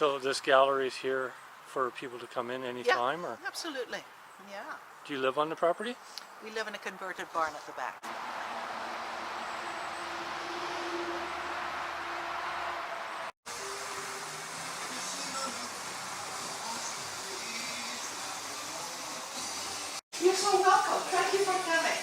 So this gallery is here for people to come in anytime, or Absolutely. Yeah. do you live on the property? We live in a converted barn at the back. You're so welcome. Thank you for coming.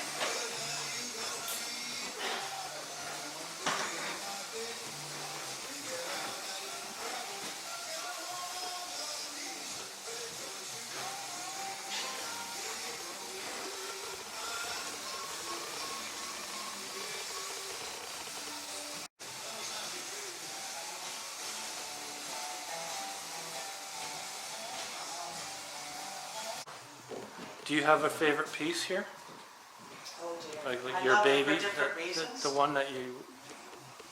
Do you have a favorite piece here? Oh dear. Like I your love it baby, for different reasons. the one that you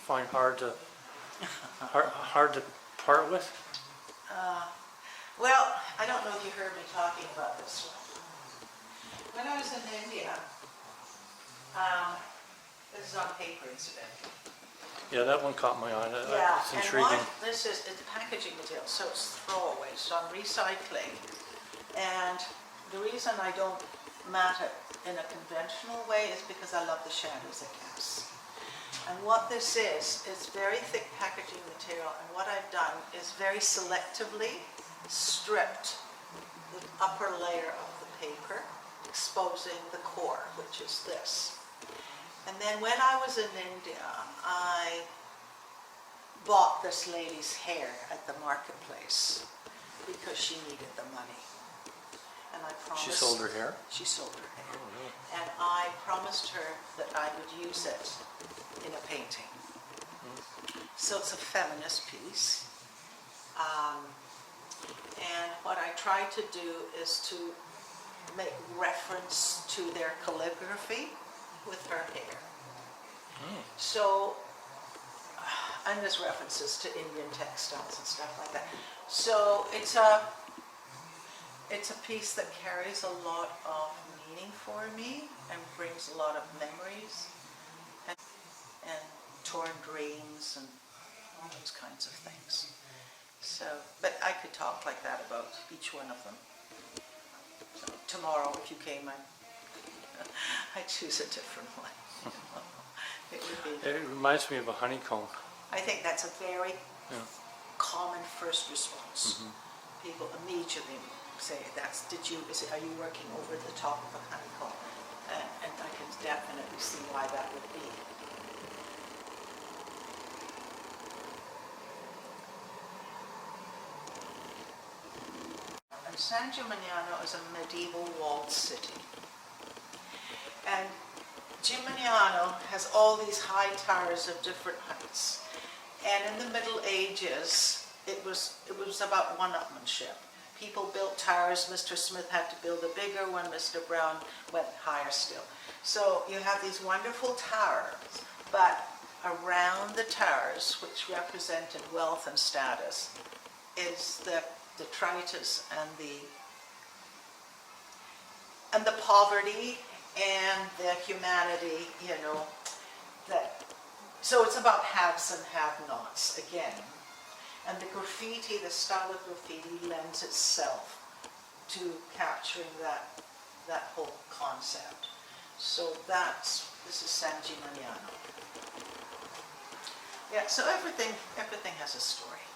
find hard to part with? Well, I don't know if you heard me talking about this one. When I was in India, this is on paper incidentally. Yeah, that one caught my eye. Yeah, It's and intriguing. what this is, it's packaging material, so it's throwaway, so I'm recycling. And the reason I don't mat it in a conventional way is because I love the shadows it casts. And what this is very thick packaging material, and what I've done is very selectively stripped the upper layer of the paper, exposing the core, which is this. And then when I was in India, I bought this lady's hair at the marketplace because she needed the money. And I promised... She sold her hair? She sold her hair. Oh, really? And I promised her that I would use it in a painting. So it's a feminist piece. And what I try to do is to make reference to their calligraphy with her hair. So, and there's references to Indian textiles and stuff like that. So it's a piece that carries a lot of meaning for me and brings a lot of memories and torn dreams and all those kinds of things. So, but I could talk like that about each one of them. So tomorrow, if you came, I'd choose a different one. It would be. It reminds me of a honeycomb. I think that's a very Yeah. common first response. People immediately say, are you working over the top of a honeycomb? And I can definitely see why that would be. And San Gimignano is a medieval walled city. And Gimignano has all these high towers of different heights. And in the Middle Ages, it was about one-upmanship. People built towers. Mr. Smith had to build a bigger one. Mr. Brown went higher still. So you have these wonderful towers, but around the towers, which represented wealth and status, is the detritus and the poverty and the humanity, so it's about haves and have-nots again. And the graffiti, the style of graffiti lends itself to capturing that whole concept. So this is San Gimignano. Yeah, so everything has a story.